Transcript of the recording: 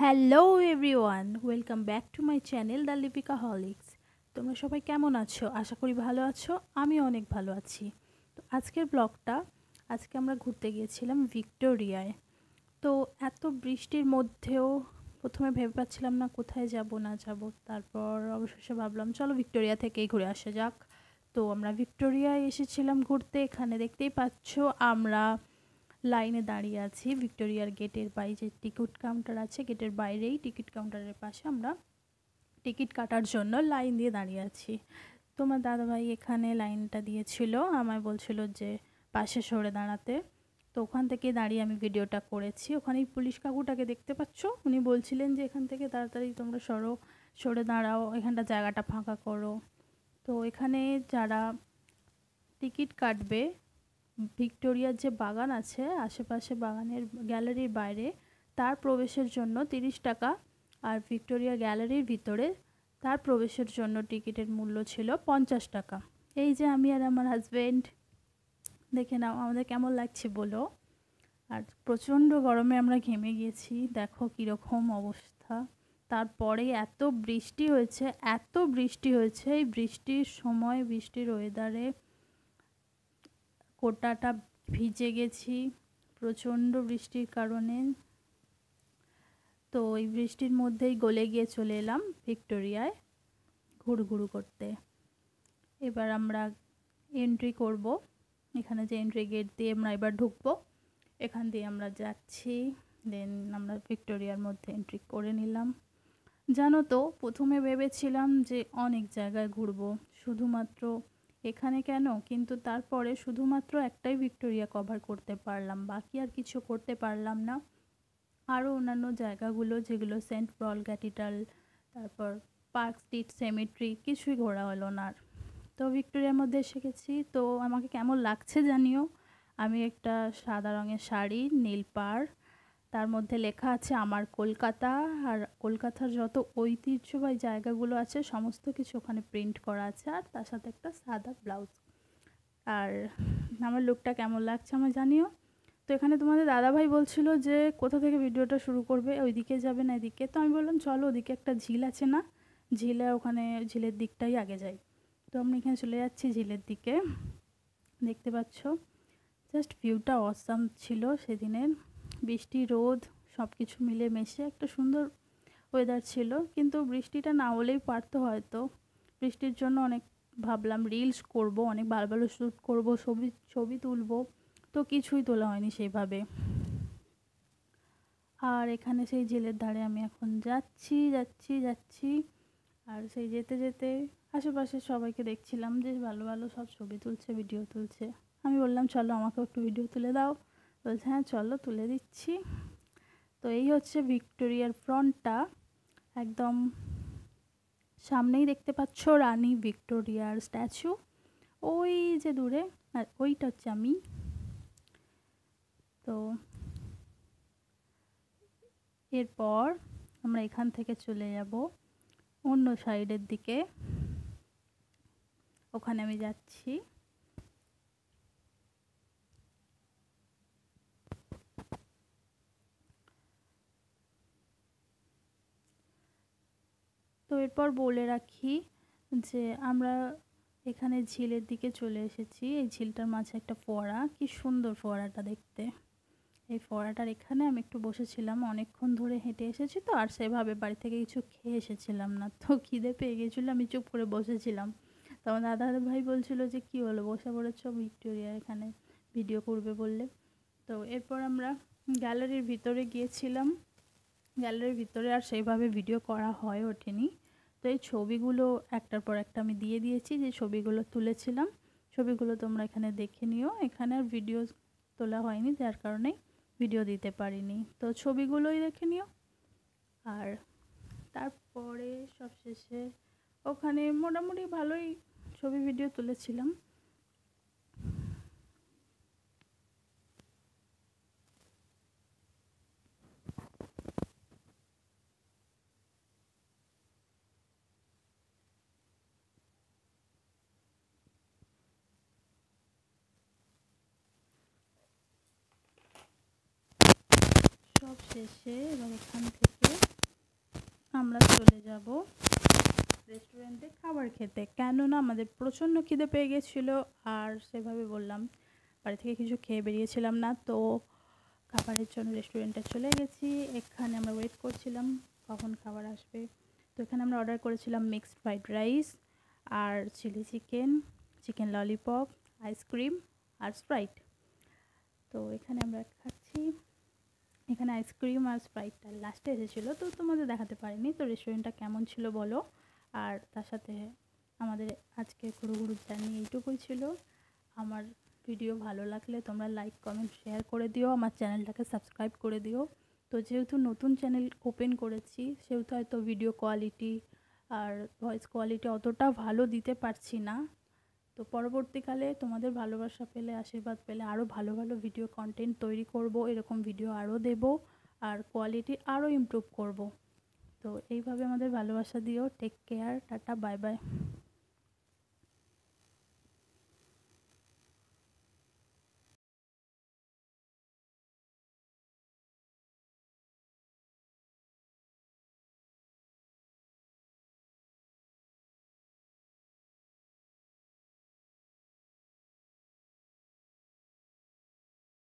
Hello everyone, welcome back to my channel the Lipika Horlicks. তোমরা সবাই কেমন আছো? আশা করি ভালো আছো। আমি অনেক ভালো আছি। তো আজকের ব্লগটা, আজকে আমরা ঘুরতে গিয়েছিলাম ভিক্টোরিয়ায়। তো এত বৃষ্টির মধ্যেও প্রথমে ভেবে পাচ্ছিলাম না কোথায় যাব না যাব, তারপর অবশেষে ভাবলাম চলো ভিক্টোরিয়া থেকেই ঘুরে আসা যাক। তো আমরা ভিক্টোরিয়ায় এসেছিলাম ঘুরতে। এখানে দেখতেই পাচ্ছ আমরা লাইনে দাঁড়িয়ে আছি ভিক্টোরিয়ার গেটের বাইরে, যে টিকিট কাউন্টার আছে গেটের বাইরেই, টিকিট কাউন্টারের পাশে আমরা টিকিট কাটার জন্য লাইন দিয়ে দাঁড়িয়ে আছি। তোমার দাদাভাই এখানে লাইনটা দিয়েছিল, আমায় বলছিল যে পাশে সরে দাঁড়াতে। তো ওখান থেকে দাঁড়িয়ে আমি ভিডিওটা করেছি। ওখানেই পুলিশ কাকুটাকে দেখতে পাচ্ছ, উনি বলছিলেন যে এখান থেকে তাড়াতাড়ি তোমরা সরে দাঁড়াও, এখানটা জায়গাটা ফাঁকা করো। তো এখানে যারা টিকিট কাটবে, ভিক্টোরিয়ার যে বাগান আছে আশেপাশে, বাগানের গ্যালারির বাইরে তার প্রবেশের জন্য 30 টাকা, আর ভিক্টোরিয়া গ্যালারির ভিতরে তার প্রবেশের জন্য টিকিটের মূল্য ছিল 50 টাকা। এই যে আমি আর আমার হাজব্যান্ড, দেখে নাও আমাদের কেমন লাগছে বলো। আর প্রচণ্ড গরমে আমরা ঘেমে গিয়েছি, দেখো কীরকম অবস্থা। তারপরে এত বৃষ্টি হয়েছে, এই বৃষ্টির সময়, বৃষ্টির ওয়েদারে কোটাটা ভিজে গেছি প্রচণ্ড বৃষ্টির কারণে। তো এই বৃষ্টির মধ্যেই গলে গিয়ে চলে এলাম ভিক্টোরিয়ায় ঘুরঘুরু করতে। এবার আমরা এন্ট্রি করব, এখানে যে এন্ট্রি গেট দিয়ে আমরা এবার ঢুকবো, এখান দিয়ে আমরা যাচ্ছি। দেন আমরা ভিক্টোরিয়ার মধ্যে এন্ট্রি করে নিলাম। জানো তো, প্রথমে ভেবেছিলাম যে অনেক জায়গায় ঘুরবো, শুধুমাত্র এখানে কেন, কিন্তু তারপরে শুধুমাত্র একটাই ভিক্টোরিয়া কভার করতে পারলাম, বাকি আর কিছু করতে পারলাম না। আরও অন্যান্য জায়গাগুলো যেগুলো সেন্ট পল ক্যাথিড্রাল, তারপর পার্ক স্ট্রিট সেমেট্রি, কিছুই ঘোরা হলো না আর। তো ভিক্টোরিয়ার মধ্যে এসে গেছি। তো আমাকে কেমন লাগছে জানিও। আমি একটা সাদা রঙের শাড়ি, নীল পাড়, তার মধ্যে লেখা আছে আমার কলকাতা, আর কলকাতার যত ঐতিহ্যবাহী জায়গাগুলো আছে সমস্ত কিছু ওখানে প্রিন্ট করা আছে, আর তার সাথে একটা সাদা ব্লাউজ। আর আমার লুকটা কেমন লাগছে আমার জানিও। তো এখানে তোমাদের দাদাভাই বলছিল যে কোথা থেকে ভিডিওটা শুরু করবে, ওইদিকে যাবে না এদিকে। তো আমি বললাম চলো, ওদিকে একটা ঝিল আছে না, ওখানে ঝিলের দিকটাই আগে যাই। তো আমরা এখানে চলে যাচ্ছি ঝিলের দিকে। দেখতে পাচ্ছ জাস্ট ভিউটা অসাম ছিল সেদিনের। বৃষ্টি রোদ সব কিছু মিলে মিশে একটা সুন্দর ওয়েদার ছিল, কিন্তু বৃষ্টিটা না হলেই পারতো হয়তো। বৃষ্টির জন্য অনেক ভাবলাম রিলস করব, অনেক ভালো ভালো শ্যুট করবো, ছবি তুলবো, তো কিছুই তোলা হয়নি সেইভাবে। আর এখানে সেই ঝিলের ধারে আমি এখন যাচ্ছি যাচ্ছি যাচ্ছি। আর সেই যেতে যেতে আশেপাশে সবাইকে দেখছিলাম যে ভালো ভালো সব ছবি তুলছে, ভিডিও তুলছে। আমি বললাম চলো আমাকেও একটু ভিডিও তুলে দাও। বলছে হ্যাঁ চলো তুলে দিচ্ছি। তো এই হচ্ছে ভিক্টোরিয়ার ফ্রন্টটা, একদম সামনেই দেখতে পাচ্ছ রানী ভিক্টোরিয়ার স্ট্যাচু, ওই যে দূরে, আর ওইটা হচ্ছে আমি। তো এরপর আমরা এখান থেকে চলে যাব অন্য সাইডের দিকে, ওখানে আমি যাচ্ছি। তো এরপর বলে রাখি যে আমরা এখানে ঝিলের দিকে চলে এসেছি। এই ঝিলটার মাঝে একটা ফোয়ারা, কি সুন্দর ফোয়ারাটা দেখতে। এই ফোয়ারাটার এখানে আমি একটু বসেছিলাম, অনেকক্ষণ ধরে হেঁটে এসেছি তো, আর সেভাবে বাড়ি থেকে কিছু খেয়ে এসেছিলাম না, তো খিদে পেয়ে গেছিলো, আমি চুপ করে বসেছিলাম। তো আমার দাদা ভাই বলছিল যে কী হলো বসে পড়েছ ভিক্টোরিয়া, এখানে ভিডিও করবে বললে। তো এরপর আমরা গ্যালারির ভিতরে গিয়েছিলাম। গ্যালারির ভিতরে আর সেইভাবে ভিডিও করা হয়ে ওঠেনি। তো এই ছবিগুলো একটার পর একটা আমি দিয়ে দিয়েছি, যে ছবিগুলো তুলেছিলাম, ছবিগুলো তোমরা এখানে দেখে নিও। এখানে আর ভিডিও তোলা হয়নি, যার কারণে ভিডিও দিতে পারিনি, তো ছবিগুলোই দেখে নিও। আর তারপরে সবশেষে ওখানে মোটামুটি ভালোই ছবি ভিডিও তুলেছিলাম। সব শেষে এবার এখান থেকে আমরা চলে যাব রেস্টুরেন্টে খাবার খেতে, কেননা আমাদের প্রচণ্ড খিদে পেয়ে গেছিলো। আর সেভাবে বললাম বাড়ি থেকে কিছু খেয়ে বেরিয়েছিলাম না, তো খাবারের জন্য রেস্টুরেন্টে চলে গেছি। এখানে আমরা ওয়েট করছিলাম কখন খাবার আসবে। তো এখানে আমরা অর্ডার করেছিলাম মিক্সড ফ্রাইড রাইস আর chilli chicken, chicken lollipop, ice cream আর স্প্রাইট। তো এখানে আমরা খাচ্ছি। এখানে আইসক্রিম আর স্প্রাইটটা লাস্টে এসেছিলো, তো তোমাদের দেখাতে পারিনি। তো রেস্টুরেন্টটা কেমন ছিল বলো। আর তার সাথে আমাদের আজকে ঘুরু জার্নি এইটুকুই ছিল। আমার ভিডিও ভালো লাগলে তোমরা লাইক কমেন্ট শেয়ার করে দিও, আমার চ্যানেলটাকে সাবস্ক্রাইব করে দিও। তো যেহেতু নতুন চ্যানেল ওপেন করেছি সেহেতু হয়তো ভিডিও কোয়ালিটি আর ভয়েস কোয়ালিটি অতটা ভালো দিতে পারছি না। তো পরবর্তীকালে তোমাদের ভালোবাসা পেলে, আশীর্বাদ পেলে আরও ভালো ভালো ভিডিও কন্টেন্ট তৈরি করব, এরকম ভিডিও আরও দেব আর কোয়ালিটি আরও ইমপ্রুভ করব। তো এইভাবে আমাদের ভালোবাসা দিও। Take care, tata, bye by.